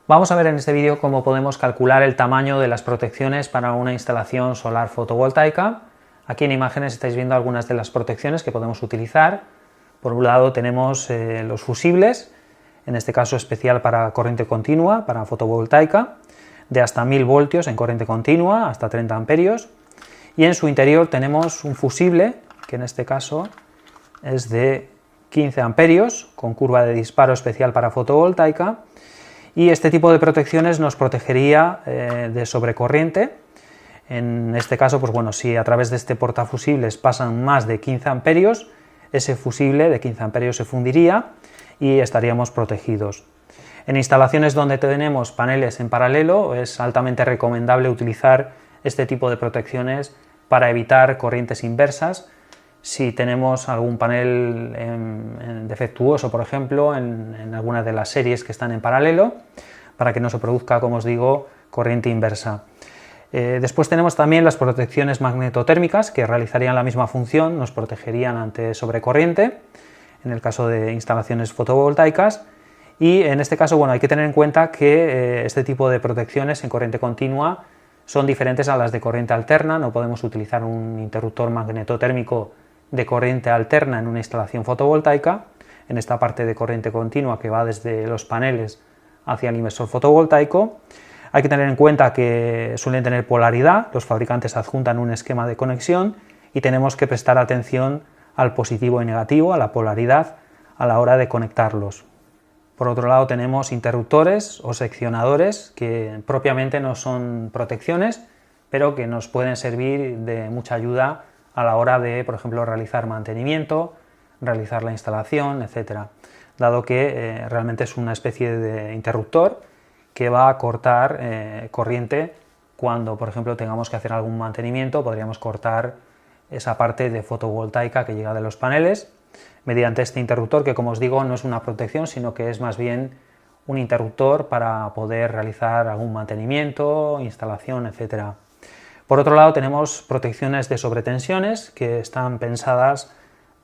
Vamos a ver en este vídeo cómo podemos calcular el tamaño de las protecciones para una instalación solar fotovoltaica. Aquí en imágenes estáis viendo algunas de las protecciones que podemos utilizar. Por un lado tenemos los fusibles, en este caso especial para corriente continua, para fotovoltaica, de hasta 1000 voltios en corriente continua, hasta 30 amperios. Y en su interior tenemos un fusible, que en este caso es de 15 amperios, con curva de disparo especial para fotovoltaica, y este tipo de protecciones nos protegería de sobrecorriente. En este caso, pues bueno, si a través de este portafusibles pasan más de 15 amperios, ese fusible de 15 amperios se fundiría y estaríamos protegidos. En instalaciones donde tenemos paneles en paralelo es altamente recomendable utilizar este tipo de protecciones para evitar corrientes inversas. Si tenemos algún panel defectuoso, por ejemplo, en alguna de las series que están en paralelo, para que no se produzca, como os digo, corriente inversa. Después tenemos también las protecciones magnetotérmicas, que realizarían la misma función, nos protegerían ante sobrecorriente, en el caso de instalaciones fotovoltaicas, y en este caso, bueno, hay que tener en cuenta que este tipo de protecciones en corriente continua son diferentes a las de corriente alterna. No podemos utilizar un interruptor magnetotérmico de corriente alterna en una instalación fotovoltaica, en esta parte de corriente continua que va desde los paneles hacia el inversor fotovoltaico. Hay que tener en cuenta que suelen tener polaridad, los fabricantes adjuntan un esquema de conexión y tenemos que prestar atención al positivo y negativo, a la polaridad, a la hora de conectarlos. Por otro lado tenemos interruptores o seccionadores que propiamente no son protecciones, pero que nos pueden servir de mucha ayuda a la hora de, por ejemplo, realizar mantenimiento, realizar la instalación, etc. Dado que realmente es una especie de interruptor que va a cortar corriente cuando, por ejemplo, tengamos que hacer algún mantenimiento, podríamos cortar esa parte de fotovoltaica que llega de los paneles mediante este interruptor, que como os digo no es una protección, sino que es más bien un interruptor para poder realizar algún mantenimiento, instalación, etc. Por otro lado tenemos protecciones de sobretensiones que están pensadas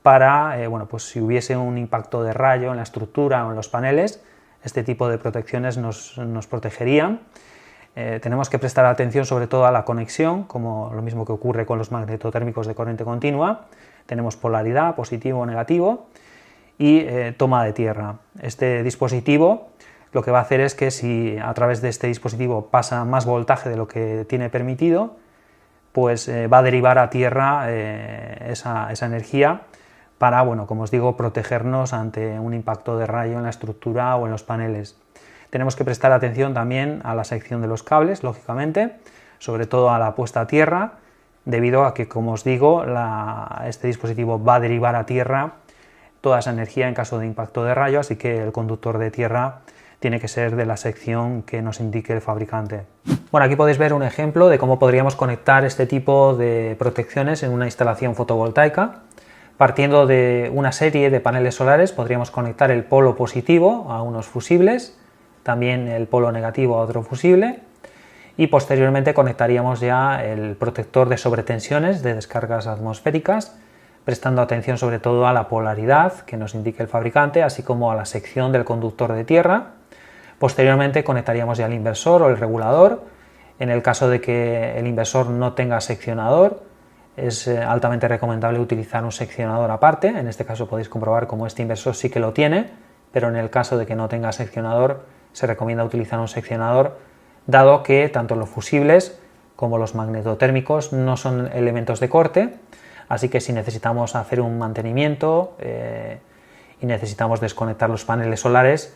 para, pues si hubiese un impacto de rayo en la estructura o en los paneles, este tipo de protecciones nos protegerían. Tenemos que prestar atención sobre todo a la conexión, como lo mismo que ocurre con los magnetotérmicos de corriente continua. Tenemos polaridad, positivo o negativo, y toma de tierra. Este dispositivo lo que va a hacer es que si a través de este dispositivo pasa más voltaje de lo que tiene permitido, pues va a derivar a tierra esa energía para, bueno, como os digo, protegernos ante un impacto de rayo en la estructura o en los paneles. Tenemos que prestar atención también a la sección de los cables, lógicamente, sobre todo a la puesta a tierra, debido a que, como os digo, este dispositivo va a derivar a tierra toda esa energía en caso de impacto de rayo, así que el conductor de tierra tiene que ser de la sección que nos indique el fabricante. Bueno, aquí podéis ver un ejemplo de cómo podríamos conectar este tipo de protecciones en una instalación fotovoltaica. Partiendo de una serie de paneles solares podríamos conectar el polo positivo a unos fusibles, también el polo negativo a otro fusible, y posteriormente conectaríamos ya el protector de sobretensiones de descargas atmosféricas, prestando atención sobre todo a la polaridad que nos indique el fabricante, así como a la sección del conductor de tierra. Posteriormente conectaríamos ya el inversor o el regulador. En el caso de que el inversor no tenga seccionador, es altamente recomendable utilizar un seccionador aparte. En este caso podéis comprobar cómo este inversor sí que lo tiene, pero en el caso de que no tenga seccionador se recomienda utilizar un seccionador, dado que tanto los fusibles como los magnetotérmicos no son elementos de corte, así que si necesitamos hacer un mantenimiento y necesitamos desconectar los paneles solares,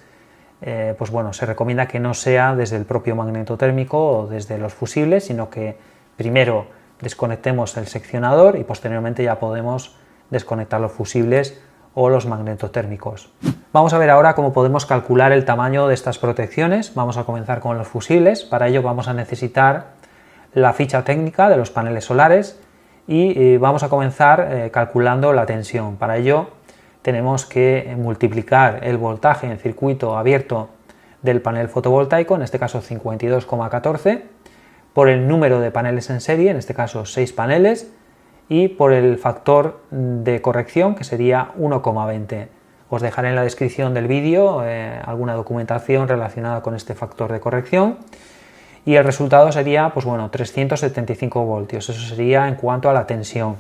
pues bueno, se recomienda que no sea desde el propio magnetotérmico o desde los fusibles, sino que primero desconectemos el seccionador y posteriormente ya podemos desconectar los fusibles o los magnetotérmicos. Vamos a ver ahora cómo podemos calcular el tamaño de estas protecciones. Vamos a comenzar con los fusibles. Para ello vamos a necesitar la ficha técnica de los paneles solares y vamos a comenzar calculando la tensión. Para ello tenemos que multiplicar el voltaje en circuito abierto del panel fotovoltaico, en este caso 52,14, por el número de paneles en serie, en este caso 6 paneles, y por el factor de corrección, que sería 1,20. Os dejaré en la descripción del vídeo alguna documentación relacionada con este factor de corrección. Y el resultado sería, pues bueno, 375 voltios. Eso sería en cuanto a la tensión.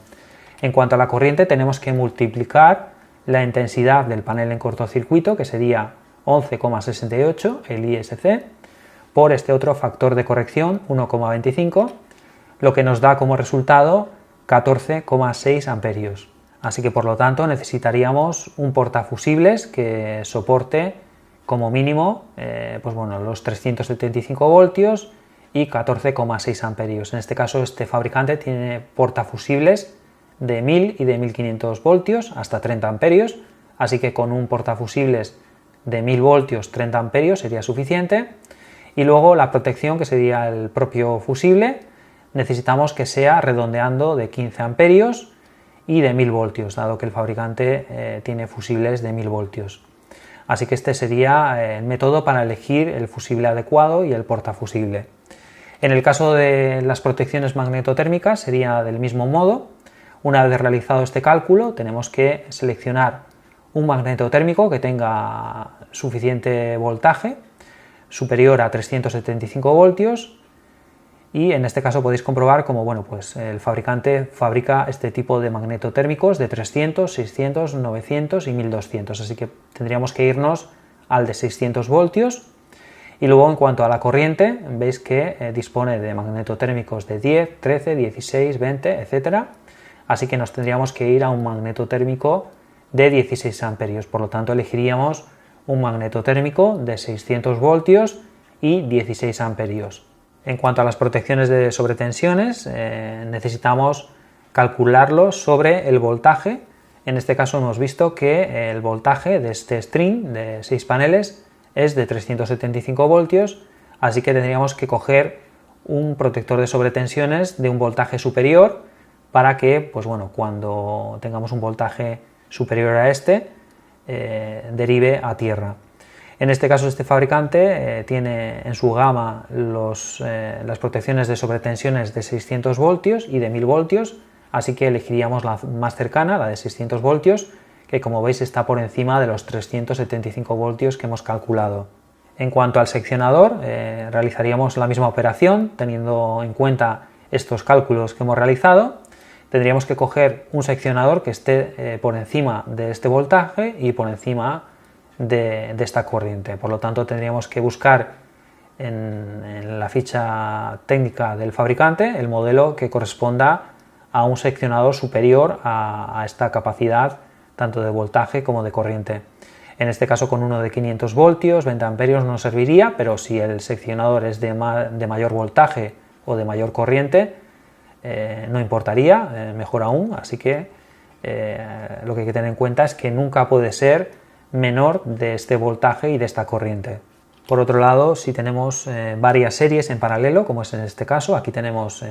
En cuanto a la corriente, tenemos que multiplicar la intensidad del panel en cortocircuito, que sería 11,68, el ISC, por este otro factor de corrección, 1,25, lo que nos da como resultado 14,6 amperios. Así que por lo tanto necesitaríamos un portafusibles que soporte como mínimo pues bueno, los 375 voltios y 14,6 amperios. En este caso este fabricante tiene portafusibles de 1000 y de 1500 voltios hasta 30 amperios, así que con un portafusibles de 1000 voltios 30 amperios sería suficiente. Y luego la protección, que sería el propio fusible, necesitamos que sea redondeando de 15 amperios y de 1000 voltios, dado que el fabricante tiene fusibles de 1000 voltios. Así que este sería el método para elegir el fusible adecuado y el portafusible. En el caso de las protecciones magnetotérmicas sería del mismo modo. Una vez realizado este cálculo, tenemos que seleccionar un magnetotérmico que tenga suficiente voltaje, superior a 375 voltios, y en este caso podéis comprobar cómo bueno, pues el fabricante fabrica este tipo de magnetotérmicos de 300, 600, 900 y 1200, así que tendríamos que irnos al de 600 voltios. Y luego en cuanto a la corriente, veis que dispone de magnetotérmicos de 10, 13, 16, 20, etc. Así que nos tendríamos que ir a un magnetotérmico de 16 amperios, por lo tanto elegiríamos un magnetotérmico de 600 voltios y 16 amperios. En cuanto a las protecciones de sobretensiones, necesitamos calcularlo sobre el voltaje. En este caso hemos visto que el voltaje de este string de 6 paneles es de 375 voltios, así que tendríamos que coger un protector de sobretensiones de un voltaje superior para que, pues bueno, cuando tengamos un voltaje superior a este, derive a tierra. En este caso este fabricante tiene en su gama las protecciones de sobretensiones de 600 voltios y de 1000 voltios, así que elegiríamos la más cercana, la de 600 voltios, que como veis está por encima de los 375 voltios que hemos calculado. En cuanto al seccionador, realizaríamos la misma operación teniendo en cuenta estos cálculos que hemos realizado. Tendríamos que coger un seccionador que esté por encima de este voltaje y por encima de esta corriente. Por lo tanto, tendríamos que buscar en la ficha técnica del fabricante el modelo que corresponda a un seccionador superior a esta capacidad tanto de voltaje como de corriente. En este caso con uno de 500 voltios, 20 amperios nos serviría, pero si el seccionador es de mayor voltaje o de mayor corriente, no importaría, mejor aún, así que lo que hay que tener en cuenta es que nunca puede ser menor de este voltaje y de esta corriente. Por otro lado, si tenemos varias series en paralelo, como es en este caso, aquí tenemos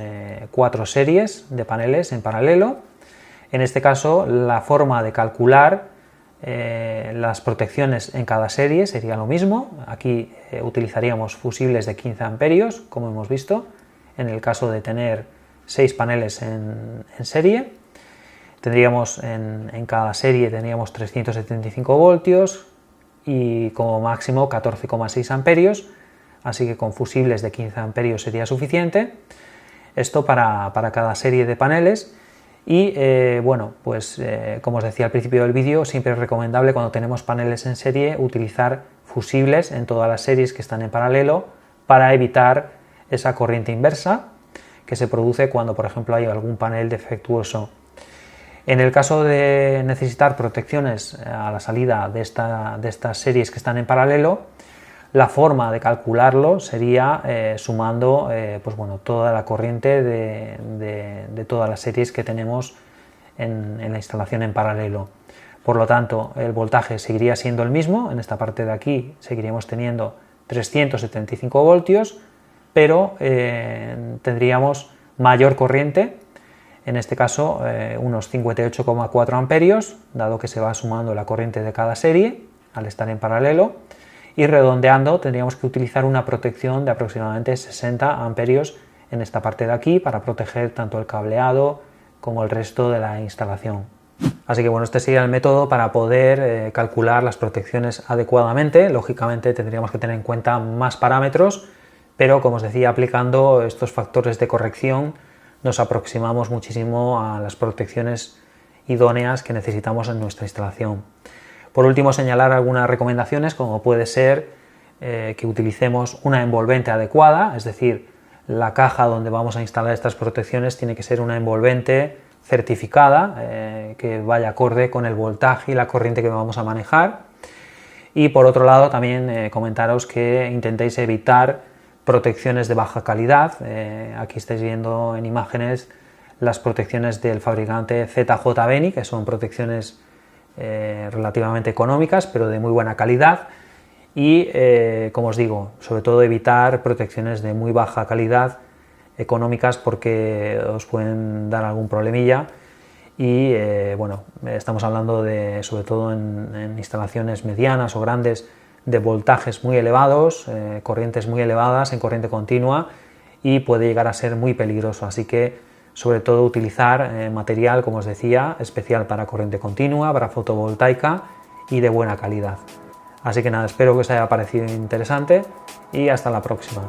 4 series de paneles en paralelo. En este caso, la forma de calcular las protecciones en cada serie sería lo mismo. Aquí utilizaríamos fusibles de 15 amperios, como hemos visto, en el caso de tener 6 paneles en serie. Tendríamos en cada serie tendríamos 375 voltios y como máximo 14,6 amperios, así que con fusibles de 15 amperios sería suficiente. Esto para cada serie de paneles. Y bueno, pues como os decía al principio del vídeo, siempre es recomendable cuando tenemos paneles en serie utilizar fusibles en todas las series que están en paralelo para evitar esa corriente inversa que se produce cuando, por ejemplo, hay algún panel defectuoso. En el caso de necesitar protecciones a la salida de estas series que están en paralelo, la forma de calcularlo sería sumando pues bueno, toda la corriente de todas las series que tenemos en la instalación en paralelo. Por lo tanto, el voltaje seguiría siendo el mismo. En esta parte de aquí seguiríamos teniendo 375 voltios, pero tendríamos mayor corriente, en este caso unos 58,4 amperios, dado que se va sumando la corriente de cada serie al estar en paralelo, y redondeando tendríamos que utilizar una protección de aproximadamente 60 amperios en esta parte de aquí para proteger tanto el cableado como el resto de la instalación. Así que bueno, este sería el método para poder calcular las protecciones adecuadamente. Lógicamente tendríamos que tener en cuenta más parámetros, pero como os decía, aplicando estos factores de corrección nos aproximamos muchísimo a las protecciones idóneas que necesitamos en nuestra instalación. Por último, señalar algunas recomendaciones, como puede ser que utilicemos una envolvente adecuada, es decir, la caja donde vamos a instalar estas protecciones tiene que ser una envolvente certificada, que vaya acorde con el voltaje y la corriente que vamos a manejar. Y por otro lado, también comentaros que intentéis evitar protecciones de baja calidad. Aquí estáis viendo en imágenes las protecciones del fabricante ZJ Beni, que son protecciones relativamente económicas, pero de muy buena calidad. Y, como os digo, sobre todo evitar protecciones de muy baja calidad, económicas, porque os pueden dar algún problemilla. Y bueno, estamos hablando de, sobre todo en instalaciones medianas o grandes, de voltajes muy elevados, corrientes muy elevadas en corriente continua, y puede llegar a ser muy peligroso. Así que sobre todo utilizar material, como os decía, especial para corriente continua, para fotovoltaica y de buena calidad. Así que nada, espero que os haya parecido interesante y hasta la próxima.